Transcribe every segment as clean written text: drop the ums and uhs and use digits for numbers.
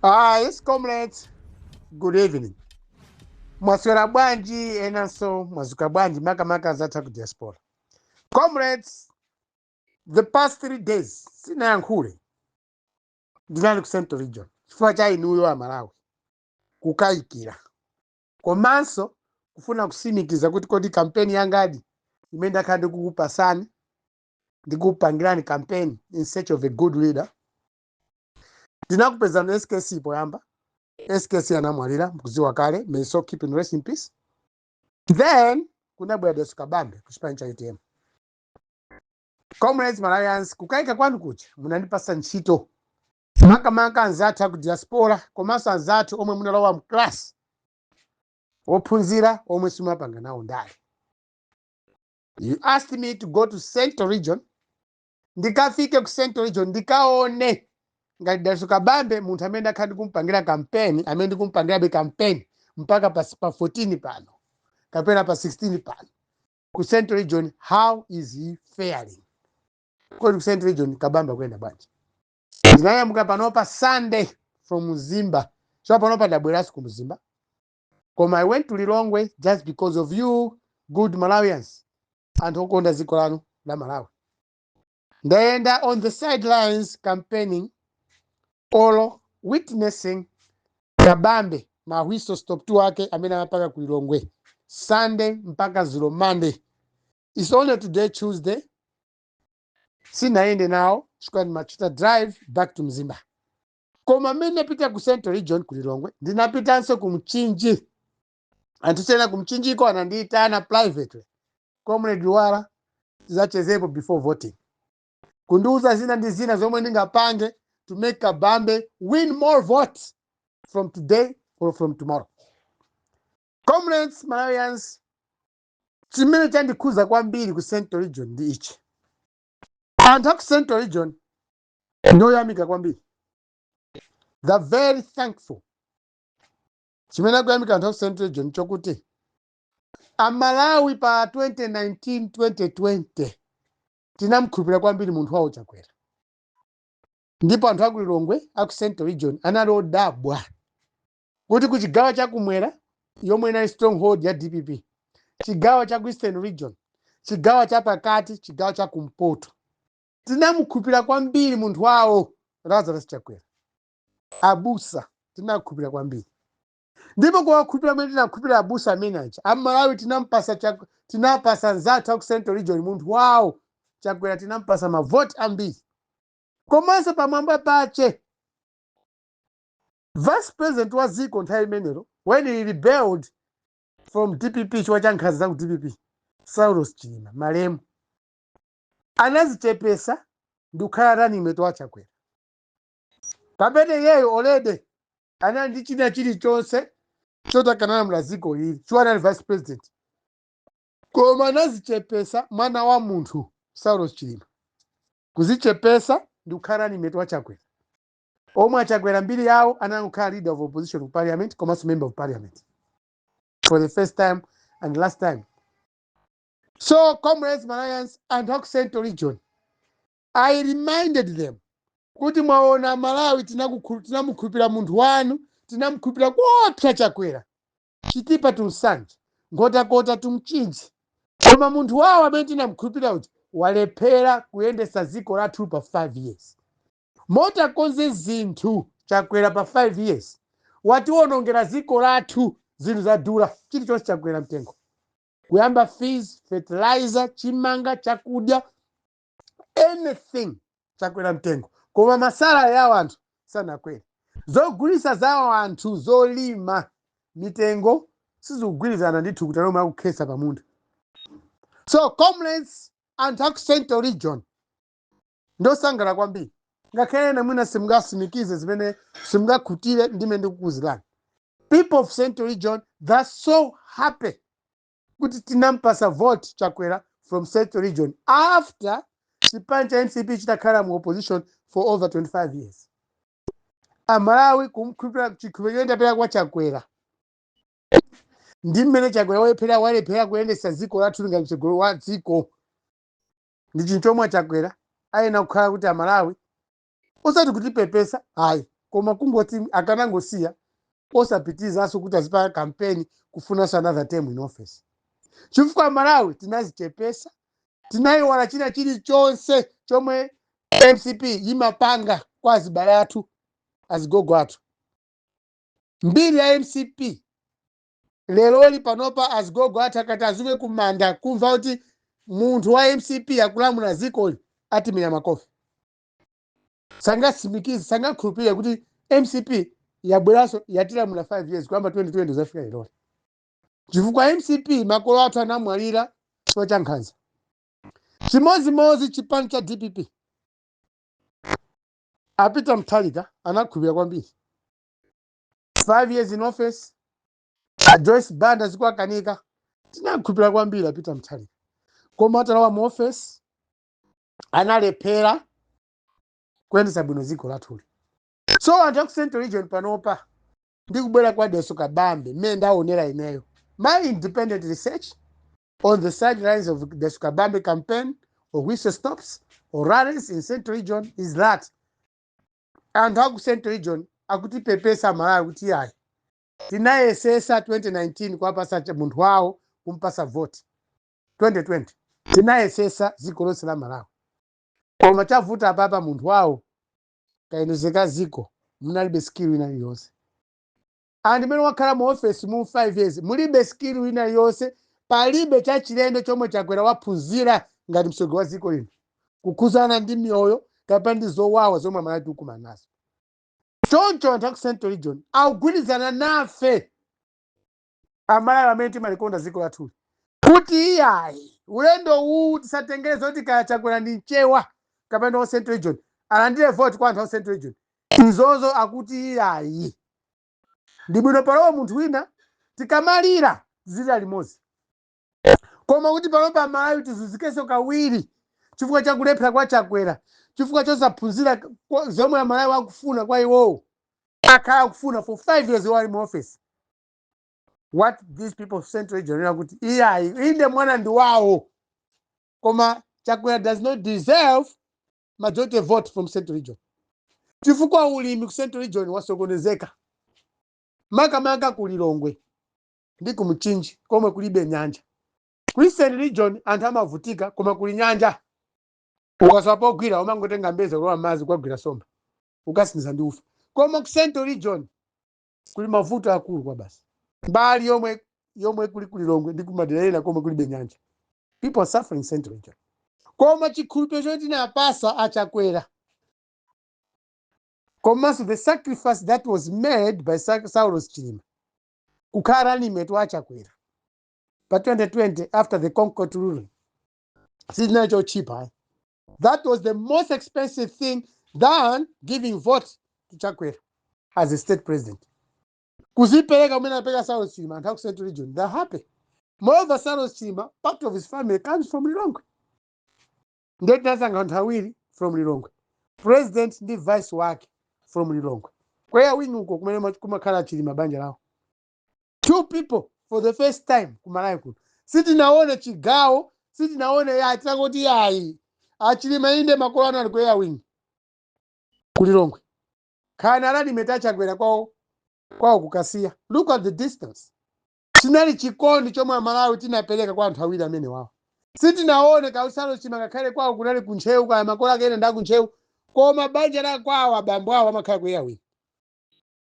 Yes, comrades. Good evening. Mwaswera bwanji enanso mwazuka bwanji maka zata ku diaspora. Comrades, the past 3 days sinayankhule ndinali ku Central Region chifukwa cha inuyo a Malawi kukayikira komanso kufuna kusimikiza kuti kodi kampeni yangadi imene ndakhala ndikukupasani ndikupangirani campaign in search of a good leader. Ndinakupezani SKC poyamba. SKC anamwalira mkuziwa kale, may so keep in rest in peace. Then kunabwera Desu Kabambe kuchipani cha UTM. Comrades Malawians, kukayika kwanu kucha munandipasa ntchito maka anzathu ku diaspora komanso anzathu omwe munalowa mclass ophunzira omwe simapanga nawo ndale. You asked me to go to Central Region. Ndikafike ku Central Region ndikaone ngati Desu Kabambe munthu amene ndakhala ndikumpangira campaign, amene ndikumpangirabe campaign mpaka pa 14 pano kapena pa 16 pano ku Central Region, how is he faring? Kodi ku Central Region Kabambe kwenda bwanji? Ndinayambuka panopa Sunday from Muzimba, so panopa ndabweranso ku Muzimba, koma I went to Lilongwe just because of you good Malawians anthu okonda dziko lanu la Malawi. Ndayenda on the sidelines campaigning or witnessing Kabambe whistle stop tu wake amene amapaka ku Lilongwe Sunday mpaka Zulu Monday. It's only today Tuesday sinaende now chikwa nimachita drive back to Mzimba. Koma mene napita ku Central Region ku Lilongwe ndinapitanso ku Mchinji, anthu tena ku Mchinjiko anandiitana privately, Comrade Luwala zachezepo before voting kundiuza zina ndi zina zomwe ndingapange to make Kabambe win more votes from today or from tomorrow. Comrades Malawians, chimene chandikhuza kwambiri ku Central Region ndi ichi. Anthu aku Central Region ndoyamika kwambiri. They're very thankful. Chimene akuyamika anthu aku Central Region chokuti Amalawi pa 2019-2020 tinamkhulupirira kwambiri munthu wawo Chakwera. Ndipo anthu aku Lilongwe aku Central Region anali odabwa kuti ku chigawo chakumwera yomwe inali stronghold ya DPP, chigawo cha Eastern Region, chigawo cha pakati, chigawo cha kumpoto, tinamkhulupirira kwambiri munthu wawo Lazarus Chakwera. Abusa tinamkhulupirira kwambiri. Ndipo kwa kukhulupirira mwene tinakhulupirira abusa amenaja Amalawi tinapasa nzathu aku Central Region munthu wawo Chakwera, tinampasa mavoti ambiri. Komanso pamwamba pache Vice President wa dziko nthawi imenero when he rebelled from DPP, chifukwa cha nkhanza za ku DPP, Saulos Chilima Malemu anazichepesa ndi kukhala running mate wa Chakwera. Pamene yeyo olede anali ndi china chilichonse chotakanana mla dziko lili, chifukwa anali Vice President, koma anazichepesa mwana wa munthu Saulos Chilima kuzichepesa ndi kukhala running mate wa Chakwera. Omwe achakwera mbiri yawo anangokhala leader of opposition in parliament komanso member of parliament for the first time and last time. So comrades Malawians and aku Central Region, I reminded them kuti mwaona Malawi tinamukhulupirira munthu wanu, tinamukhulupirira kwopsa Chakwera, chitipa tumsanje ngotakota tumchinji, koma munthu wawo amene tinamukhulupirira uti walephera kuyendesa dziko lathu pa 5 years. Motakonze zinthu Chakwera pa 5 years watiwonongera dziko lathu, zinthu zadula chilichonse Chakwera mtengo, kuyamba fees, fertilizer, chimanga, chakudya, anything Chakwera mtengo, koma masala yawo anthu sanakwere. Zogulisa zawo anthu zolima mitengo sizikugwirizana ndithu kuti alomwe akukhesa pamunda. So comrades anthu aku Central Region ndosangala kwambiri, ngakhale namwina simngasimikize zimene simngakhutire ndime ndikukuzirani. People of Central Region, they're so happy kuti tinampasa vote Chakwera from Central Region after chipani cha NCP chitakhala mu opposition for over 25 years. Amalawi kumkhulupirira chikhulupiriro pera kwa Chakwera ndi mmene Chakwera walephera kuyendesa dziko lathu ngati mtsogolo wa dziko. Ndi chinthu chomwe Chakwera ayena kukhala kuti Amalawi usati kutipepesa, hayi koma kungoti akanangosiya osapitizaso kuti azipanga campaign kufunanso another term in office. Chifukwa Malawi tinazichepesa, tinayiwala china chilichonse chomwe MCP imapanga kwa azibale athu, azigogo athu. Mbiri ya MCP lero panopa azigogo athu akati azuke kumanda kumva kuti munthu wa MCP akulamula zikoli atimira makofi. Sangasimikize, sangakhulupirire kuti MCP yabweranso yatilamula 5 years kwamba 2020 uzafika lero. Chifukwa MCP makolo athu anamwalira chifukwa cha nkhanza. Chimozimozi chipani cha DPP. Apita Mutharika anakhulupirira kwambiri. 5 years in office. Joyce Banda zikwakanika. Tinakhulupirira kwambiri Apita Mutharika. Koma atalawa mu office analephera kuyendetsa bwino dziko lathuli. So anthu aku Central Region panopa ndikubwera kwa Deso Kabambe mmene ndaonera ineyo. My independent research on the sidelines of the Deso Kabambe campaign or whistle stops or rallies in Central Region is that anthu aku Central Region akutipepesa Malawi kuti yayi tinayesesa 2019 kuwapasa munthu wawo kumpasa vote. 2020 tinayesesa dziko lonse la Malawi, koma chavuta apapa munthu wawo kayendezeka ziko munalibe skill ina yonse. And mmene wakhala mu office mu 5 years mulibe skill ina yonse, palibe cha chilendo chomwe chakwera waphunzira ngati mtsogoleri wa ziko lino kukhuzana ndi miyoyo kapena ndi zowawa zomwe Malawi tikumana nazo. Choncho anthu aku Central Region akugwirizana nafe Amalawi amene timalikonda ziko lathuli kuti iyayi ulendo uwu tisatengere zoti kaya chakwera ndi mchewa kapena wa Central Region alandire vote kwa anthu a Central Region. Izozo akuti iyayi ndi bwino palowa munthu wina tikamalira zira limodzi, koma kuti panopa Malawi tizunzikenso kawiri chifukwa chakulephera kwa chakwera, chifukwa chosaphunzira zomwe Amalawi akufuna kwa iwowo akhala akufuna for 5 years wali mu office. What these people of Central Region akuti iyayi inde mwana ndi wawo, koma chakwera does not deserve majority vote from Central Region. Chifukwa ulimi ku Central Region wasokonezeka, makamaka ku Lilongwe ndi ku Mchinji komwe kulibe nyanja. Ku Eastern Region anthu amavutika koma kuli nyanja. Ukasowa ogwira umangotenga mbeza kwa mazi kwagwira somba ukasiniza ndi ufa. Koma ku Central Region kuli mavuto akulu kwa basi. Mbali yomwe kuli ku Lilongwe ndi ku Madeira komwe kulibe nyanja. People are suffering in Central Region. Koma chikhulupiriro choti tinapasa achakwera. Komanso the sacrifice that was made by Saulos Chilima kukhala limit wa achakwera pa 2020 after the Concord ruling. Sinacho cheaper. That was the most expensive thing than giving vote to Chakwera as a state president. Kuzipereka umene apeka Saulos Chilima anthu aku Central Region, they're happy. Moreover, Saulos Chilima, part of his family comes from Lilongwe. Ndeti nasanga anthu awiri from Lilongwe. President ndi vice wake from Lilongwe. Kweya wini uko kumene kumakhala Chilima banja lawo. 2 people for the first time kumalawi kuno. Sitinaone chigawo, sitinaone ya tikangoti yayi Achilima inde makolo anu ali kweya wini ku Lilongwe. Kana alali metachakwera kwawo kukasiya. Look at the distance. Chinali chikondi chomwe Malawi tinapereka kwa anthu awiri amene wawo. Sitinaone Saulos Chilima ngakhale kwawo kunali kuntcheu kaya makolo ake ena nda kuntcheu, koma banja la kwawo abambo awo amakhala kweya wini.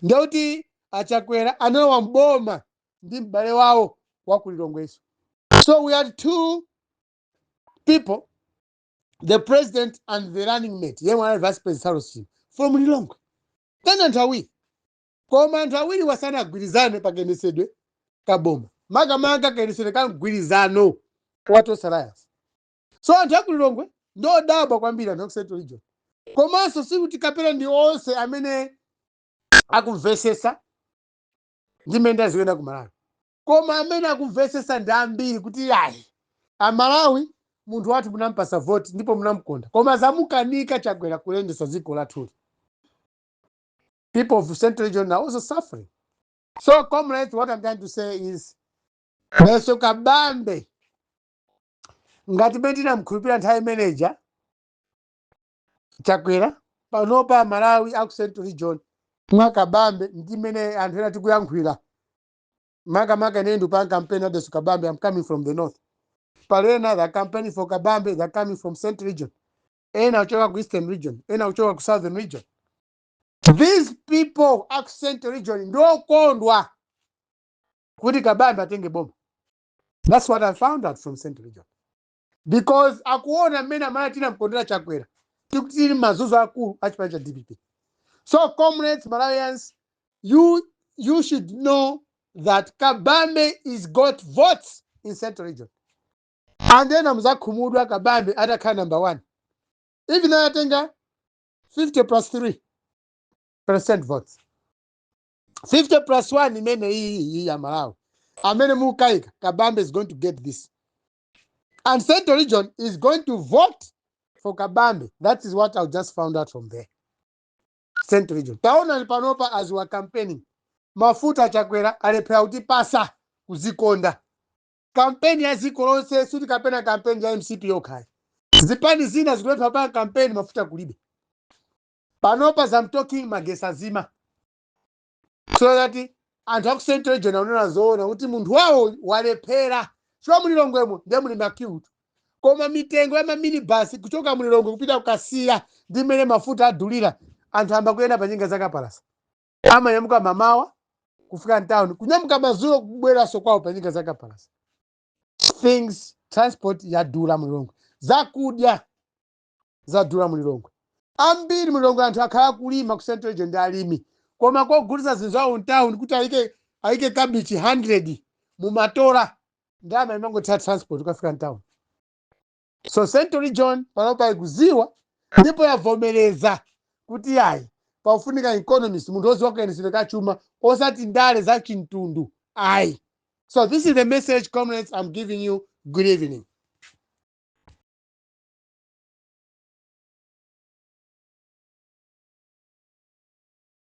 Ndeuti achakwera analowa mboma ndi m'bale wawo wa ku Lilongweso. So we had 2 people, the president and the running mate, yemwe vice president Saulos Chilima from Lilongwe. Then anthu awiri. Koma anthu awiri wasanagwirizane pakenesedwe kaboma. Makamaka kayenesedwe kamgwirizano Watos Alliance. So anthu aku Lilongwe ndodabwa kwambiri anthu aku Central Region. Komanso sikuti kapena ndi onse amene akumvesesa ndi menda zikuenda ku Malawi. Koma amene akumvesesa ndi ambiri kuti yayi Amalawi munthu wathu munampasa vote ndipo munamkonda, koma zamukanika chakwera kulendesa ziko lathuli. People of Central Region are also suffering. So comrades, what I'm trying to say is Deso Kabambe ngati betina mkhulupira nthawi manager chakwera panopa Malawi aku Central Region mwakabambe ndimene anthu ena tikuyankhula maka ine ndupanga campaign adesu kabambe. I'm coming from the north. Palena the campaign for kabambe they're coming from central region. Ena uchoka ku eastern region. Ena uchoka ku southern region. These people at central region ndo kondwa kuti kabambe atenge boma. That's what I found out from central region. Because akuona mmene amati namkondera Chakwera tikuti mazuzo akulu achipani cha DPP. So comrades, Malawians, you should know that Kabambe is got votes in central region. And then Amza Kumudwa Kabambe ataka number 1. Even though I think 50 plus 3% votes. 50 plus 1 imene hii ya Malawi. Amene mukaika Kabambe is going to get this. And central region is going to vote for Kabambe. That is what I just found out from there. Central region. Taona panopa as we are campaigning. Mafuta Chakwera alepea utipasa kuzikonda. Kampeni ya ziko lonse suti kapena kampeni ya MCP yokai. Zipani zina zikulepa pa kampeni mafuta kulibe. Panopa I'm talking magesa zima. So that anthu aku central region unena zoona kuti munthu wawo walepera. Chwa mulilongwemo ndiye muli makiutu. Koma mitengo ya minibus kuchoka mulilongwe kupita kukasiya ndimene mafuta adulira anthu amba kuyenda pa njinga zakapalasa. Ama yamuka mamawa kufika town kunyamuka mazulo kubwera sokwawo pa njinga zakapalasa. Things transport yadula mulilongwe. Zakudya zadula mulilongwe. Ambiri mulilongwe anthu akhala kulima ku central region ndi alimi. Koma kogulitsa zinthu zawo town kuti ayike kabichi 100 mumatora ndama imangotha transport ukafika town. So central region panopa ikuziwa ndipo yavomereza kuti yayi paufunika economist munthu oziwa kuyenisira kachuma osati ndale za chintundu ayi. So this is the message, comrades, I'm giving you. Good evening.